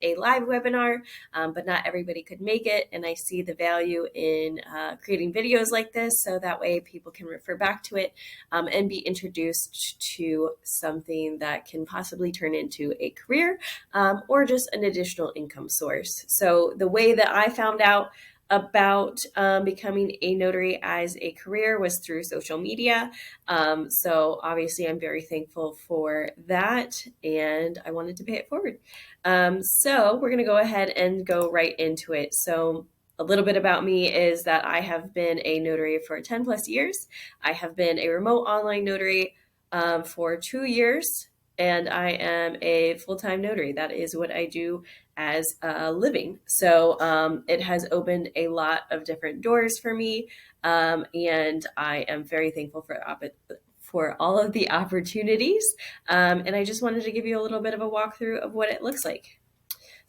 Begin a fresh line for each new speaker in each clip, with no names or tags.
a live webinar, but not everybody could make it. And I see the value in creating videos like this, so that way people can refer back to it and be introduced to something that can possibly turn into a career or just an additional income source. So the way that I found out about becoming a notary as a career was through social media. So obviously I'm very thankful for that, and I wanted to pay it forward. So we're going to go ahead and go right into it. So a little bit about me is that I have been a notary for 10 plus years. I have been a remote online notary for 2 years, and I am a full-time notary. That is what I do as a living. So it has opened a lot of different doors for me, and I am very thankful for all of the opportunities. And I just wanted to give you a little bit of a walkthrough of what it looks like.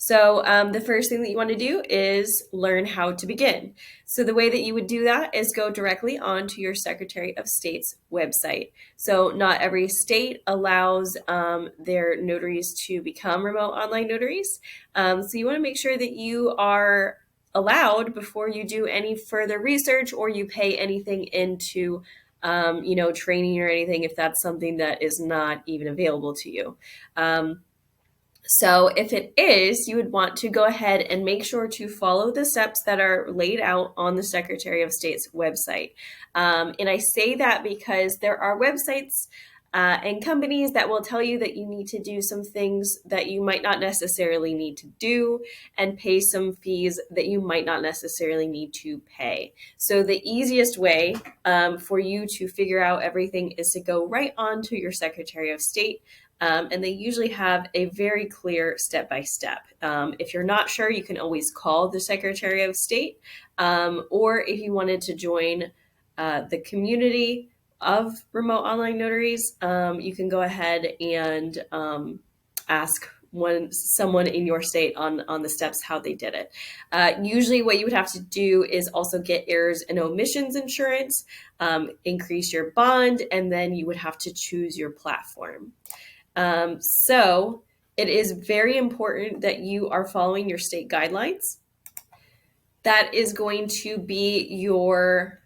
So the first thing that you want to do is learn how to begin. So the way that you would do that is go directly onto your Secretary of State's website. So not every state allows their notaries to become remote online notaries. So you want to make sure that you are allowed before you do any further research or you pay anything into training or anything, if that's something that is not even available to you. So if it is, you would want to go ahead and make sure to follow the steps that are laid out on the Secretary of State's website. And I say that because there are websites and companies that will tell you that you need to do some things that you might not necessarily need to do and pay some fees that you might not necessarily need to pay. So the easiest way for you to figure out everything is to go right on to your Secretary of State. And they usually have a very clear step-by-step. If you're not sure, you can always call the Secretary of State, or if you wanted to join the community of remote online notaries, you can go ahead and ask someone in your state on the steps how they did it. Usually what you would have to do is also get errors and omissions insurance, increase your bond, and then you would have to choose your platform. So it is very important that you are following your state guidelines. That is going to be your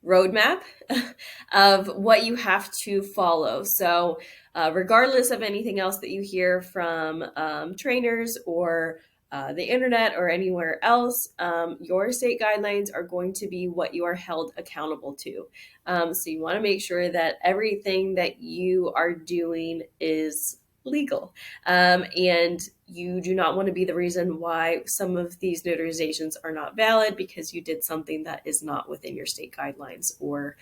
roadmap of what you have to follow. So regardless of anything else that you hear from trainers or the internet or anywhere else, your state guidelines are going to be what you are held accountable to. So you want to make sure that everything that you are doing is legal. And you do not want to be the reason why some of these notarizations are not valid because you did something that is not within your state guidelines or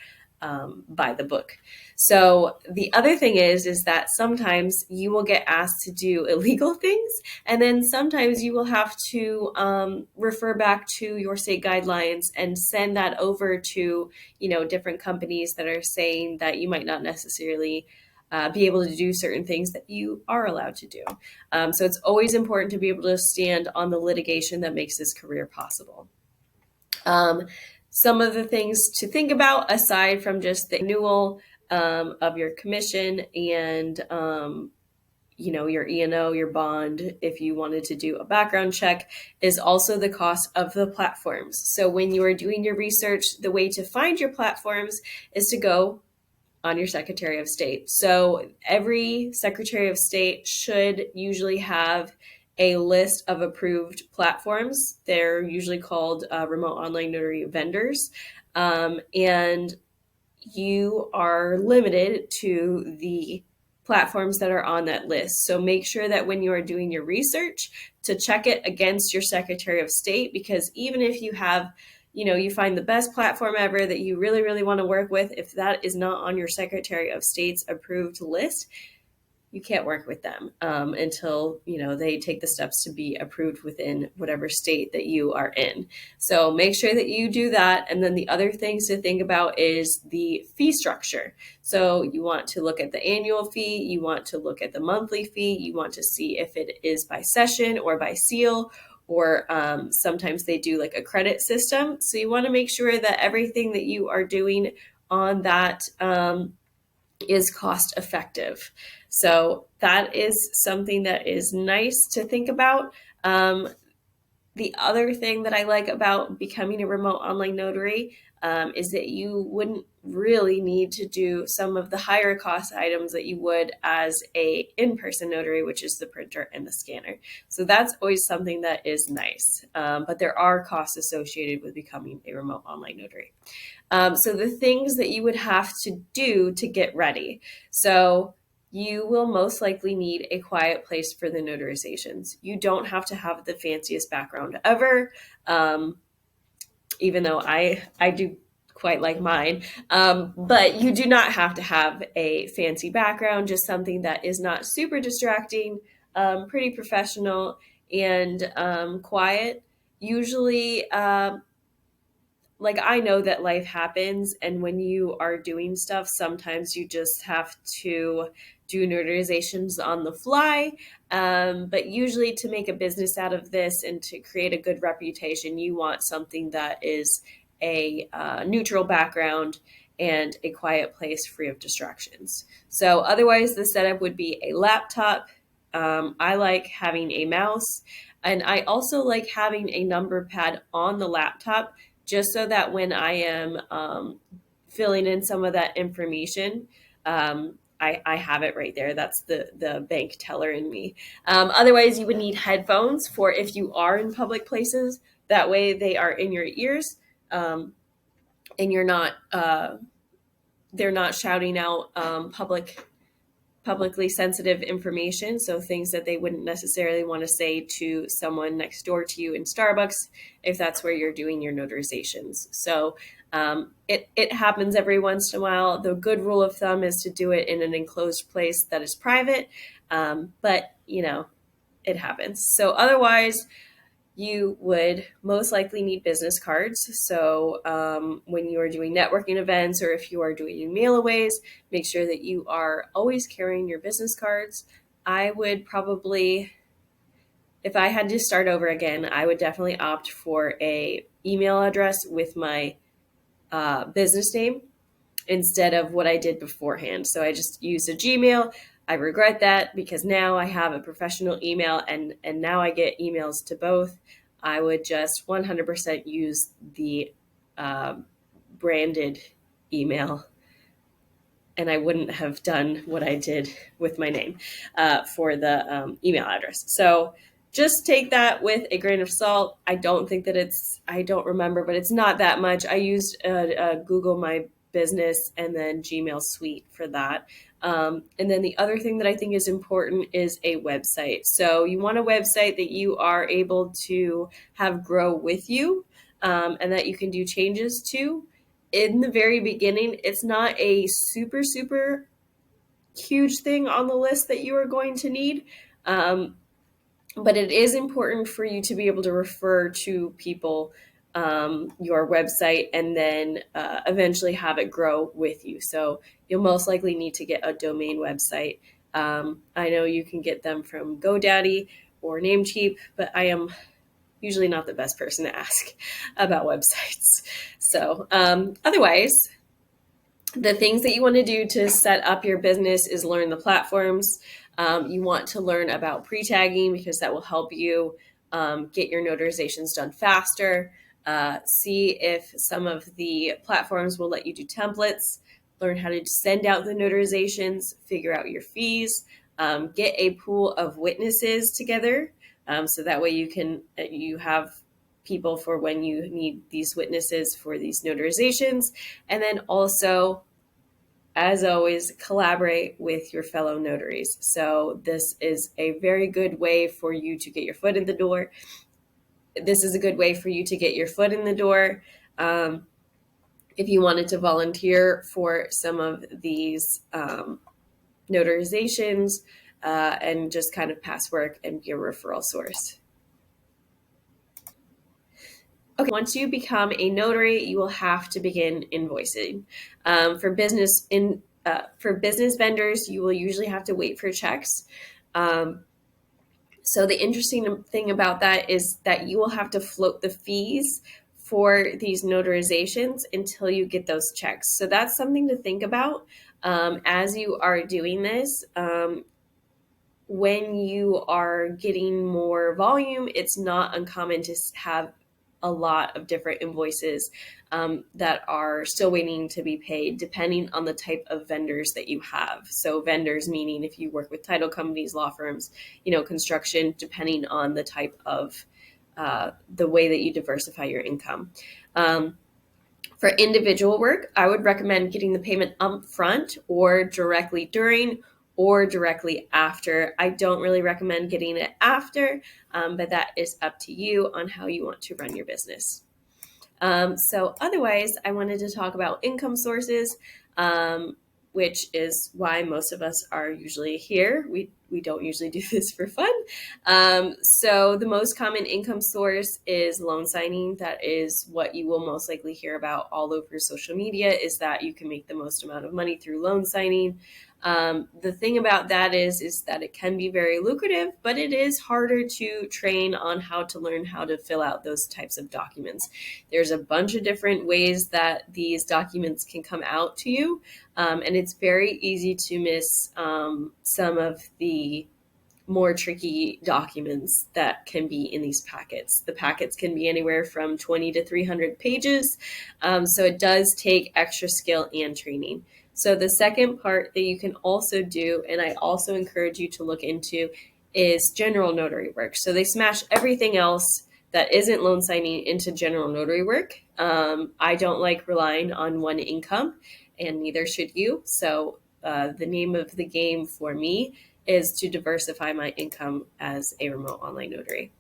by the book. So the other thing is that sometimes you will get asked to do illegal things, and then sometimes you will have to refer back to your state guidelines and send that over to, different companies that are saying that you might not necessarily be able to do certain things that you are allowed to do. So it's always important to be able to stand on the litigation that makes this career possible. Some of the things to think about, aside from just the renewal of your commission and your E&O, your bond, if you wanted to do a background check, is also the cost of the platforms. So when you are doing your research, the way to find your platforms is to go on your Secretary of State. So every Secretary of State should usually have a list of approved platforms. They're usually called remote online notary vendors. And you are limited to the platforms that are on that list. So make sure that when you are doing your research to check it against your Secretary of State, because even if you have you find the best platform ever that you really, really want to work with, if that is not on your Secretary of State's approved list, you can't work with them until, they take the steps to be approved within whatever state that you are in. So make sure that you do that. And then the other things to think about is the fee structure. So you want to look at the annual fee, you want to look at the monthly fee, you want to see if it is by session or by seal, or sometimes they do like a credit system. So you want to make sure that everything that you are doing on that is cost effective. So that is something that is nice to think about. The other thing that I like about becoming a remote online notary is that you wouldn't really need to do some of the higher cost items that you would as a in-person notary, which is the printer and the scanner. So that's always something that is nice. But there are costs associated with becoming a remote online notary. So the things that you would have to do to get ready. So you will most likely need a quiet place for the notarizations. You don't have to have the fanciest background ever, even though I do quite like mine. But you do not have to have a fancy background, just something that is not super distracting, pretty professional, and quiet. Usually, like I know that life happens, and when you are doing stuff, sometimes you just have to do notarizations on the fly. But usually, to make a business out of this and to create a good reputation, you want something that is a neutral background and a quiet place free of distractions. So, otherwise, the setup would be a laptop. I like having a mouse, and I also like having a number pad on the laptop just so that when I am filling in some of that information, I have it right there. That's the bank teller in me. Otherwise, you would need headphones for if you are in public places. That way, they are in your ears, and you're not. They're not shouting out publicly sensitive information, so things that they wouldn't necessarily want to say to someone next door to you in Starbucks if that's where you're doing your notarizations. So it happens every once in a while. The good rule of thumb is to do it in an enclosed place that is private, but it happens. So otherwise, you would most likely need business cards. So when you are doing networking events or if you are doing mailaways, make sure that you are always carrying your business cards. I would probably, if I had to start over again, I would definitely opt for a email address with my business name instead of what I did beforehand. So I just used a Gmail. I regret that because now I have a professional email and now I get emails to both. I would just 100% use the uh, branded email, and I wouldn't have done what I did with my name for the email address. So just take that with a grain of salt. I don't think that I don't remember, but it's not that much. I used Google My Business and then Gmail Suite for that. And then the other thing that I think is important is a website. So you want a website that you are able to have grow with you, and that you can do changes to. In the very beginning, it's not a super huge thing on the list that you are going to need. But it is important for you to be able to refer to people your website and then eventually have it grow with you. So you'll most likely need to get a domain website. I know you can get them from GoDaddy or Namecheap, but I am usually not the best person to ask about websites. So otherwise, the things that you want to do to set up your business is learn the platforms. You want to learn about pre-tagging because that will help you get your notarizations done faster. See if some of the platforms will let you do templates. Learn how to send out the notarizations, figure out your fees, get a pool of witnesses together, so that way you have people for when you need these witnesses for these notarizations. And then also, as always, collaborate with your fellow notaries. So this is a very good way for you to get your foot in the door. This is a good way for you to get your foot in the door. If you wanted to volunteer for some of these notarizations and just kind of pass work and be a referral source. Okay, once you become a notary, you will have to begin invoicing. For business vendors, you will usually have to wait for checks. So the interesting thing about that is that you will have to float the fees for these notarizations until you get those checks. So that's something to think about as you are doing this. When you are getting more volume, it's not uncommon to have a lot of different invoices that are still waiting to be paid, depending on the type of vendors that you have. So vendors meaning if you work with title companies, law firms, construction, depending on the type of the way that you diversify your income. For individual work, I would recommend getting the payment up front or directly during or directly after. I don't really recommend getting it after, but that is up to you on how you want to run your business. So otherwise, I wanted to talk about income sources, which is why most of us are usually here. We don't usually do this for fun. So the most common income source is loan signing. That is what you will most likely hear about all over social media, is that you can make the most amount of money through loan signing. The thing about that is that it can be very lucrative, but it is harder to train on how to learn how to fill out those types of documents. There's a bunch of different ways that these documents can come out to you, and it's very easy to miss some of the more tricky documents that can be in these packets. The packets can be anywhere from 20 to 300 pages, so it does take extra skill and training. So the second part that you can also do, and I also encourage you to look into, is general notary work. So they smash everything else that isn't loan signing into general notary work. I don't like relying on one income, and neither should you. So the name of the game for me is to diversify my income as a remote online notary.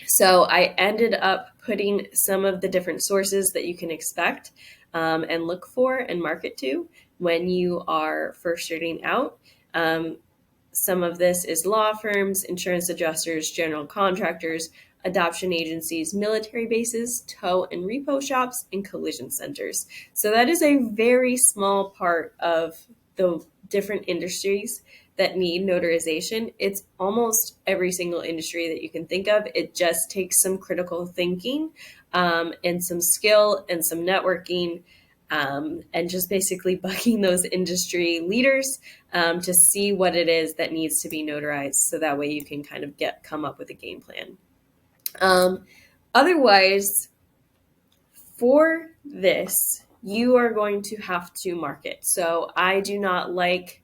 So I ended up putting some of the different sources that you can expect and look for and market to when you are first starting out. Some of this is law firms, insurance adjusters, general contractors, adoption agencies, military bases, tow and repo shops, and collision centers. So that is a very small part of the different industries that need notarization. It's almost every single industry that you can think of. It just takes some critical thinking and some skill and some networking, and just basically bugging those industry leaders to see what it is that needs to be notarized, so that way you can kind of come up with a game plan. Otherwise, for this, you are going to have to market. So I do not like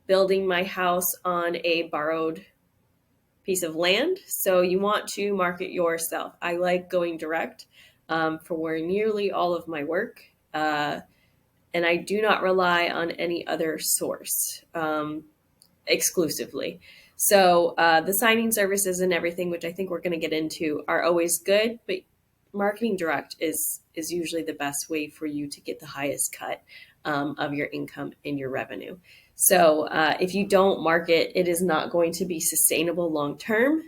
building my house on a borrowed piece of land. So you want to market yourself. I like going direct for nearly all of my work. And I do not rely on any other source exclusively. So the signing services and everything, which I think we're going to get into, are always good, but marketing direct is usually the best way for you to get the highest cut of your income and your revenue. So if you don't market, it is not going to be sustainable long term.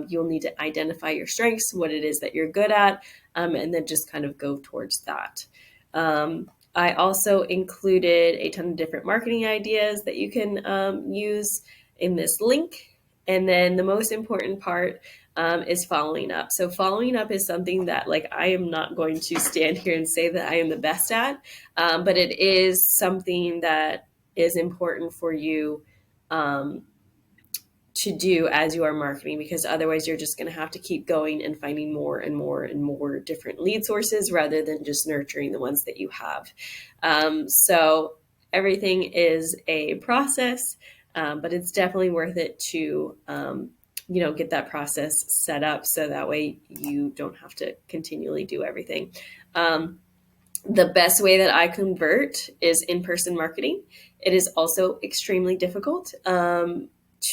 You'll need to identify your strengths, what it is that you're good at, and then just kind of go towards that. I also included a ton of different marketing ideas that you can use in this link. And then the most important part is following up. So following up is something that, like, I am not going to stand here and say that I am the best at, but it is something that is important for you to do as you are marketing, because otherwise you're just going to have to keep going and finding more and more and more different lead sources rather than just nurturing the ones that you have. So everything is a process, but it's definitely worth it to get that process set up so that way you don't have to continually do everything. The best way that I convert is in-person marketing. It is also extremely difficult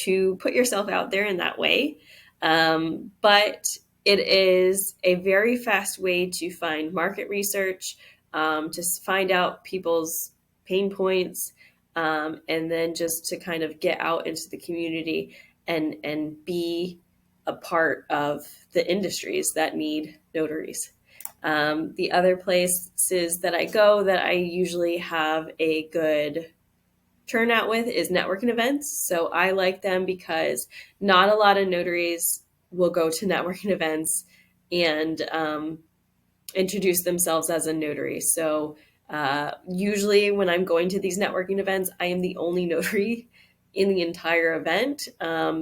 to put yourself out there in that way. But it is a very fast way to find market research, to find out people's pain points, and then just to kind of get out into the community and be a part of the industries that need notaries. The other places that I go that I usually have a good turnout with is networking events. So I like them because not a lot of notaries will go to networking events and introduce themselves as a notary. So usually when I'm going to these networking events, I am the only notary in the entire event.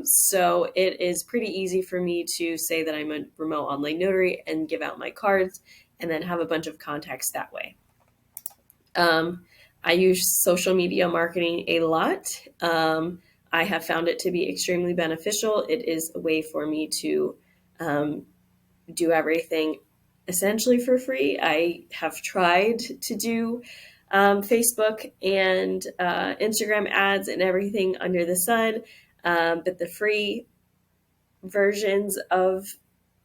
So it is pretty easy for me to say that I'm a remote online notary and give out my cards and then have a bunch of contacts that way. I use social media marketing a lot. I have found it to be extremely beneficial. It is a way for me to do everything essentially for free. I have tried to do Facebook and Instagram ads and everything under the sun, but the free versions of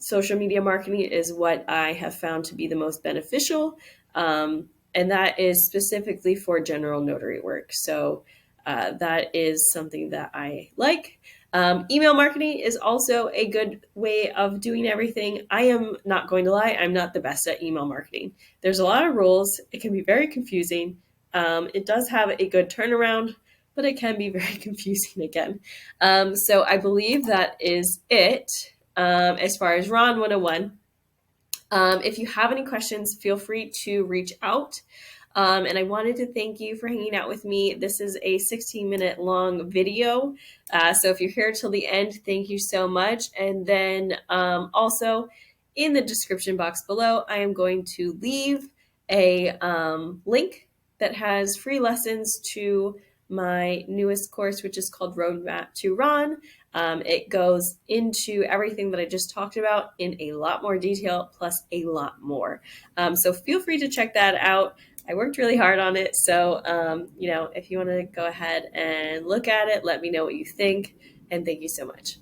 social media marketing is what I have found to be the most beneficial. And that is specifically for general notary work. So that is something that I like. Email marketing is also a good way of doing everything. I am not going to lie, I'm not the best at email marketing. There's a lot of rules, it can be very confusing. It does have a good turnaround, but it can be very confusing again. So I believe that is it as far as Ron 101. If you have any questions, feel free to reach out. And I wanted to thank you for hanging out with me. This is a 16-minute long video. So if you're here till the end, thank you so much. And then also in the description box below, I am going to leave a link that has free lessons to my newest course, which is called Roadmap to Ron. It goes into everything that I just talked about in a lot more detail, plus a lot more. So feel free to check that out. I worked really hard on it. So, if you want to go ahead and look at it, let me know what you think. And thank you so much.